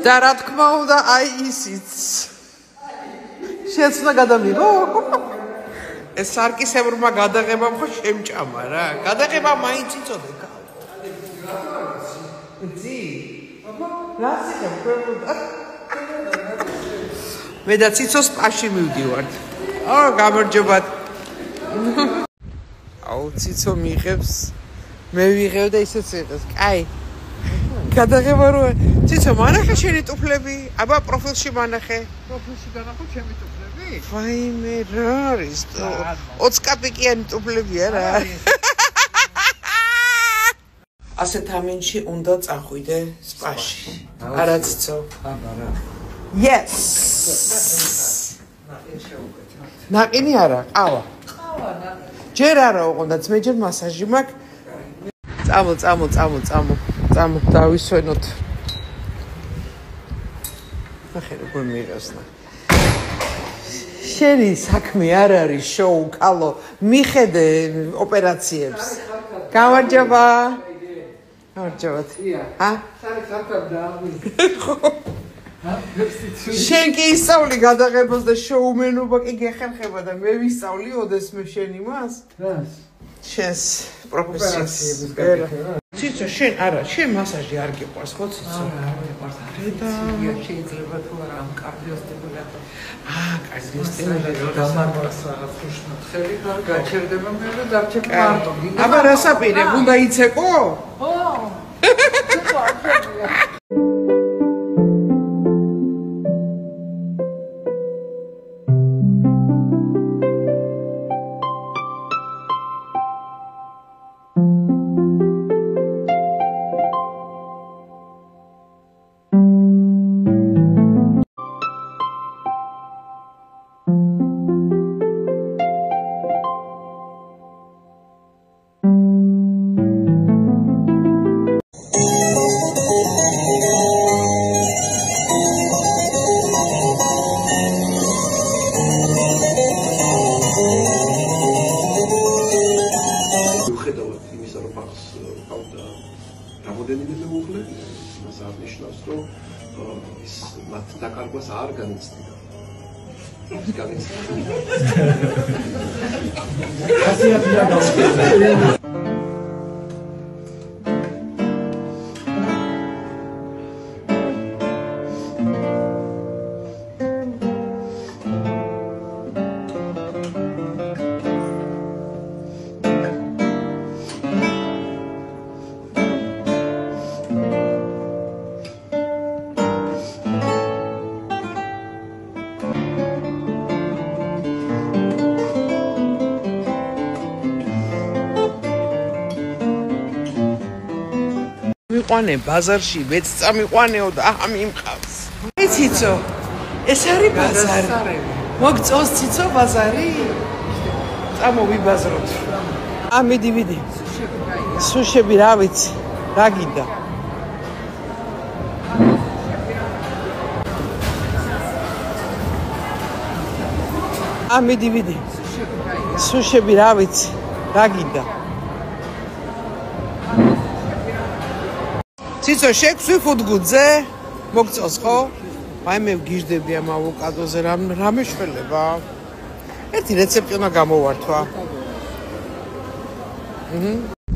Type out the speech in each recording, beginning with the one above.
და რა თქმა უნდა აი ისიც შეცნა გადამიღო ეს სარკისებრმა გადაღებამ ხო შემჭამა რა გადაღება მაინც იწოდე იცი რა სიტყვა მე და ციცოს პაში მივდივართ გამარჯობათ აუ ციცო მიიღებს მე ვიღებ და ისეც იღებს კაი გადაღება რო ციცო მანახე შენი ტუფლები აბა პროფილში მანახე პროფილში განახო ჩემი ტუფლები ვაიმე რა არის 20 კაპიკიანი ტუფლებია რა ასეთ ამინში უნდა წახვიდე სპაში არა ციცო აბა რა yes ნაყინი არა ყავა ჯერ არა ოღონდაც მე ჯერ მასაჟი მაქვს წამო დავისვენოთ ახლა როგორ მიიღოსნა შენი საქმე არ არის შოუ კალო მიხედე ოპერაციებს გამარჯობათ ა შენ კი ისწავლი გადაღებას და შოუმენობა კი გეხერხება და მე ვისწავლი ოდესმე შენ იმას შენს პროფესიას ციცო შენ არა შენ მასაჟი არ გიყვარს ხო ციცო არა მიყვარს და შეიძლება თუ არა ამ კარდიოსტიმულატორი კარდიოსტიმულატორი დამარხოს რაღაც ხუშნად ხელი გაჩერდება მე და დარჩებ მარტო აბა რა საპირე უნდა იცეკო ხო დაკარგვას არ განიცდიდა. ის განიცდიდა. ხასიათია გავუწევი. მიყვანე ბაზარში მეც წამიყვანეო და აჰა მიმყავს ციცო ეს არის ბაზარი მოგწოს ციცო ბაზარი წამოვიბაზროთ მიდი სუშები რა ვიცი რა გინდა მიდი სუშები რა ვიცი რა გინდა ციცო შეგვსვი ფუტგუძე მოგწოს ხო? აი მე ვგიჟდები ამ ავოკადოზე რა მეშველება? ერთი რეცეპტი უნდა გამოვართვა.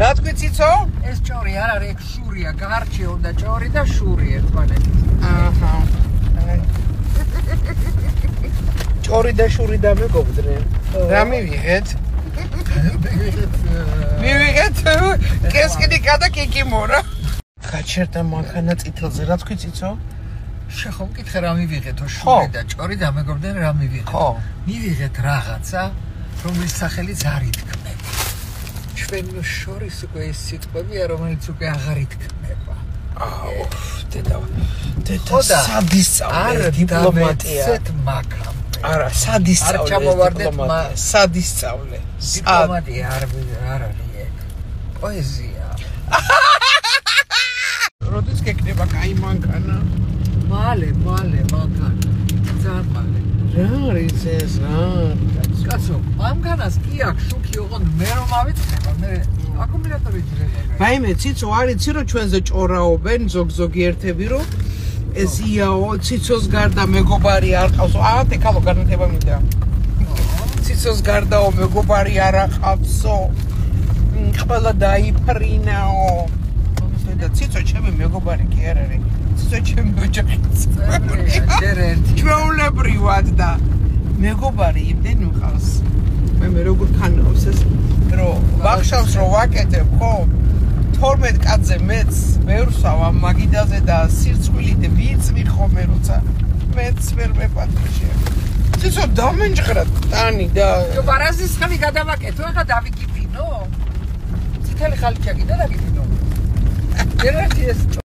რა თქვი ციცო? ეს ჭორი არ არის, ეგ შურია, გარჩეო და ჭორი და შური ერთმანეთს. აჰა. ჭორი და შური დამეგობდნენ. რა მივიღეთ? მივიღეთ კესკინიკა და კიკიმორა. გაჩერდა მანქანა წითელზე რა თქვი ციცო? შეხო მკითხე რა მივიღეთო შური და ჭორი დამეგობდნენ რა მივიღეთ? ხო. მივიღეთ რაღაცა, რომლის სახელიც არ ითქმება. ჩვენ შორის უკვე ეს სიტყვებია, რომელიც უკვე აღარ ითქმება. აუ, დედა სადისწავლე დიპლომატია. არ მაგამ. არა, სადისწავლე დიპლომატია. სადისწავლე. დიპლომატია არ არის ეგ. პოეზია. როდის გეკნება კაი მანქანა? მალე მანქანა. ძალიან მალე. რა არის ეს რა? კაცო, მანქანას კი აქვს შუქი, ოღონდ მე რომ ავიწყება, მე აკუმულატორი ძრება. ვაიმე, ციცო, არიცი რომ ჩვენზე ჭორაობენ ზოგიერთები რომ ეს იაო ციცოს გარდა მეგობარი არ ყავს აათე ქალო განათება მინდა ციცოს გარდაო მეგობარი არ აყავსო ყველა დაიფრინაო და ციცო ჩემი მეგობარი კი არ არის ციცო ჩემი ოჯახის ჩვეულებრივად და მეგობარი იმდენი მყავს მე როგორ ქანავს ეს რომ ვახშავს რომ ვაკეთებ ხო 12 კაცზე მეც ვერსავ ამ მაგიდაზე და სირცხვილი ვიწვი ხოლმე როცა მეც ვერ მეპატრიშე ციცო დამენჯღრა ტანი და ბარაზის ხალი გადავაკეთო ახლა დავიკიფინო ცითელი ხალი ჩაკიდა დაგიფინო ერათი ეს